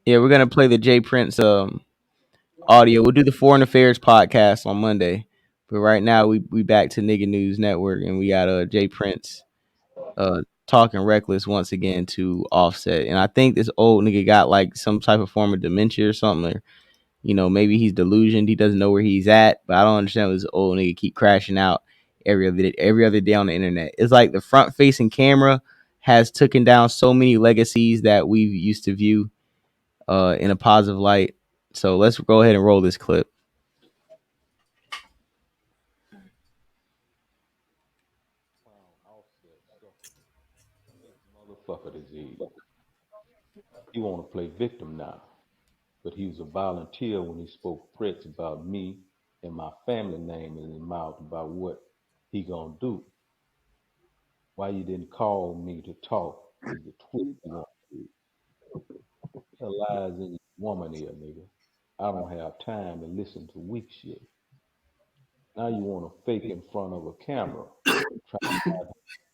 Yeah, we're gonna play the Jay Prince audio. We'll do the Foreign Affairs podcast on Monday. But right now we back to Nigga News Network and we got Jay Prince talking reckless once again to Offset. And I think this old nigga got like some type of form of dementia or something. Or, maybe he's delusioned. He doesn't know where he's at. But I don't understand why this old nigga keep crashing out every other day on the internet. It's like the front facing camera has taken down so many legacies that we used to view in a positive light. So let's go ahead and roll this clip. Offset sucker. Big motherfucker disease. He want to play victim now, but he was a volunteer when he spoke threats about me and my family name in his mouth about what he gonna do. Why you didn't call me to talk is the twist you want to do. There lies in your woman here, nigga. I don't have time to listen to weak shit. Now you want to fake in front of a camera, try to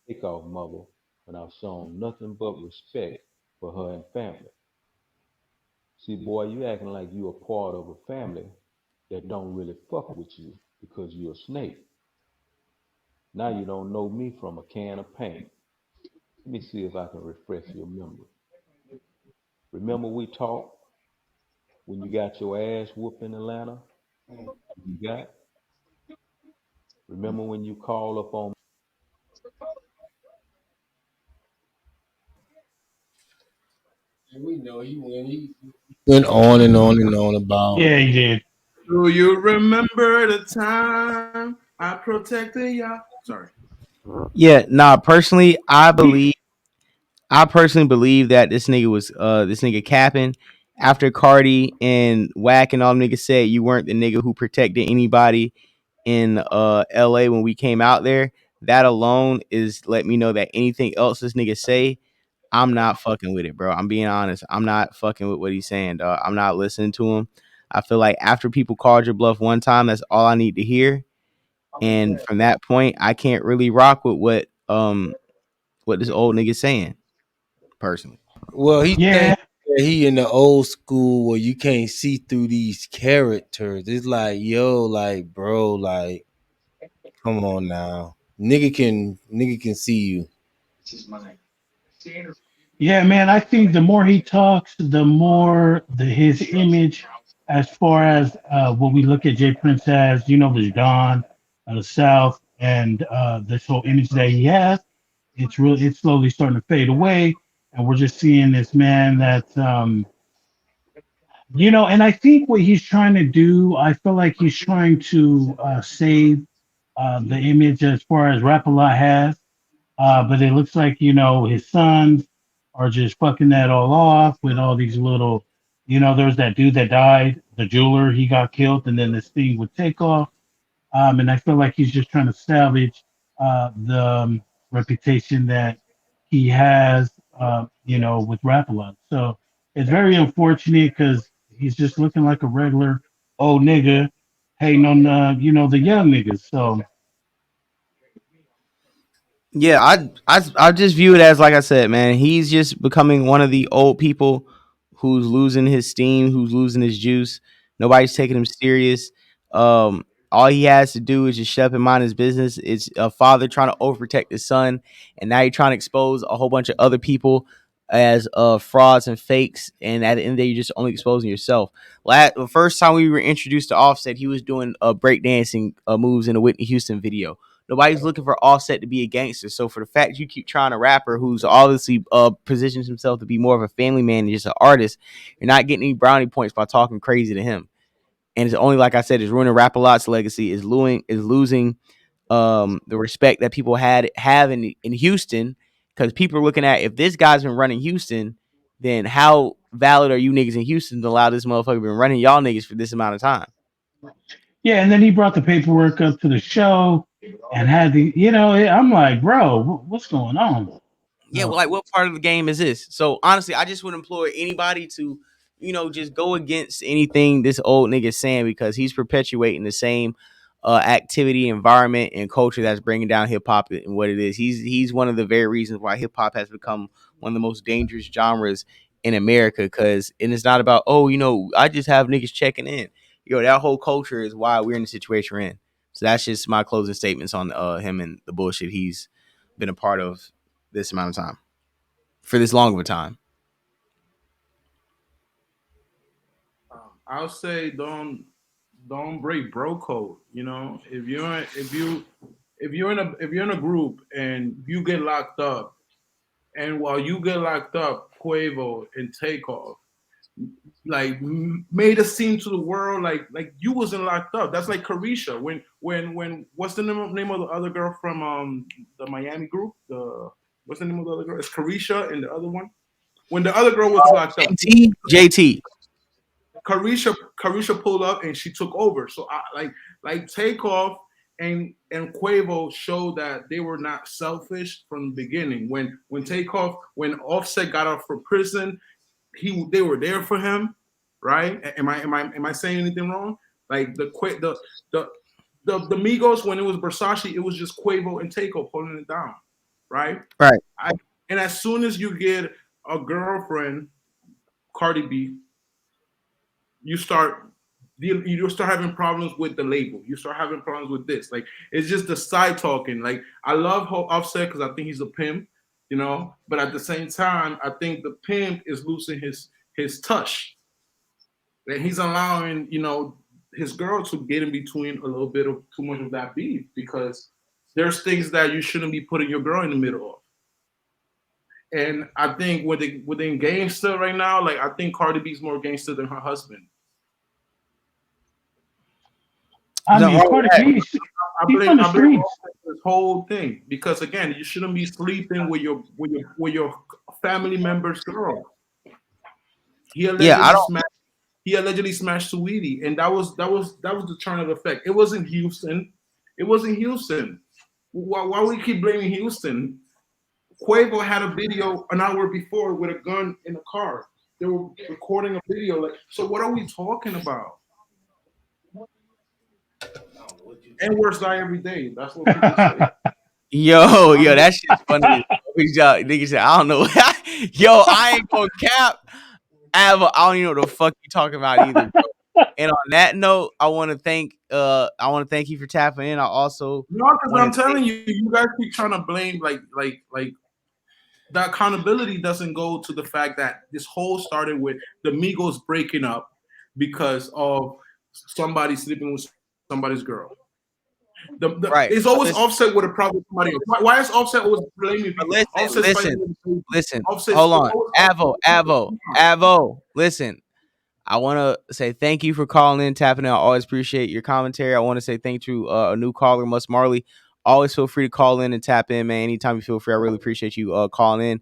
take off mother when I've shown nothing but respect for her and family. See, boy, you acting like you a part of a family that don't really fuck with you because you're a snake. Now you don't know me from a can of paint. Let me see if I can refresh your memory. Remember we talked when you got your ass whooped in Atlanta? You got? Remember when you called up on Went on and on and on about. Yeah, he did. Do you remember the time I protected y'all? Sorry. Yeah, nah. I personally believe that this nigga capping after Cardi and Whack and all them niggas said you weren't the nigga who protected anybody in LA when we came out there. That alone is let me know that anything else this nigga say, I'm not fucking with it, bro. I'm being honest. I'm not fucking with what he's saying, dog. I'm not listening to him. I feel like after people called your bluff one time, that's all I need to hear. And from that point, I can't really rock with what this old nigga's saying, personally. Well, he Yeah, thinks that he in the old school where you can't see through these characters. It's like, yo, like, bro, like, come on now. Nigga can see you. yeah, man. I think the more he talks, the more his image, as far as what we look at Jay Prince as, the Don of the South, and this whole image that he has, it's slowly starting to fade away, and we're just seeing this man that And I think what he's trying to do, I feel like he's trying to save the image as far as Rap a Lot has. But it looks like, his sons are just fucking that all off with all these little, there's that dude that died, the jeweler, he got killed, and then this thing with Takeoff. And I feel like he's just trying to salvage the reputation that he has, with Rap a Lot. So it's very unfortunate because he's just looking like a regular old nigga hating on, the young niggas. So, Yeah, I just view it as like I said, man. He's just becoming one of the old people who's losing his steam, who's losing his juice. Nobody's taking him serious. All he has to do is just shut up and mind his business. It's a father trying to overprotect his son, and now you're trying to expose a whole bunch of other people as frauds and fakes. And at the end of the day, you're just only exposing yourself. The first time we were introduced to Offset, he was doing breakdancing moves in a Whitney Houston video. Nobody's looking for Offset to be a gangster. So for the fact you keep trying a rapper who's obviously positions himself to be more of a family man and just an artist, you're not getting any brownie points by talking crazy to him. And it's only like I said, is ruining Rap a Lot's legacy, is losing the respect that people have in Houston, because people are looking at, if this guy's been running Houston, then how valid are you niggas in Houston to allow this motherfucker been running y'all niggas for this amount of time? yeah, and then he brought the paperwork up to the show and had I'm like, bro, what's going on? Yeah, well, So, like what part of the game is this? So honestly, I just would implore anybody to, just go against anything this old nigga is saying, because he's perpetuating the same activity, environment, and culture that's bringing down hip hop and what it is. He's one of the very reasons why hip hop has become one of the most dangerous genres in America. And it's not about, oh, I just have niggas checking in. That whole culture is why we're in the situation we're in. So that's just my closing statements on him and the bullshit he's been a part of this amount of time, for this long of a time. I'll say don't break bro code. If you're in a group and you get locked up, and while you get locked up, Quavo and Takeoff like made a scene to the world like you wasn't locked up. That's like Carisha when what's the name of the other girl from the Miami group? The What's the name of the other girl? It's Carisha and the other one. When the other girl was locked up, JT. Carisha pulled up and she took over. So like Takeoff and Quavo showed that they were not selfish from the beginning. When Offset got out from prison, they were there for him, right? Am I saying anything wrong? Like the Migos, when it was Versace, it was just Quavo and Takeoff holding it down, right? Right. And as soon as you get a girlfriend, Cardi B, you start having problems with the label. You start having problems with this. Like it's just the side talking. Like I love Offset because I think he's a pimp, But at the same time, I think the pimp is losing his touch, and he's allowing his girl to get in between a little bit of too much of that beef because there's things that you shouldn't be putting your girl in the middle of. And I think within gangster right now, like I think Cardi B's more gangster than her husband. I mean, Cardi B, she's on the I blame streets. this whole thing because again, you shouldn't be sleeping with your family member's girl. He Yeah, I allegedly don't. smashed. He allegedly smashed Sweetie, and that was the turn of effect. It wasn't Houston. It wasn't Houston. Why we keep blaming Houston? Quavo had a video an hour before with a gun in a car. They were recording a video. Like, so what are we talking about? And worse die every day. That's what people say. Yo, that shit's funny. Nigga said, I don't know. Yo, I ain't gonna cap. I don't even know what the fuck you talking about either, bro. And on that note, I want to thank you for tapping in. I also No, because want I'm to thank. telling you, you guys keep trying to blame like the accountability doesn't go to the fact that this whole started with the Migos breaking up because of somebody sleeping with somebody's girl. Right. It's But always Offset with a problem with somebody else. Why is Offset always blaming but people? Offset's fighting with the listen. Offset's Hold on. always Avo. Listen. I want to say thank you for calling in, tapping in. I always appreciate your commentary. I want to say thank you to a new caller, Mus Marley. Always feel free to call in and tap in, man. Anytime you feel free, I really appreciate you calling in.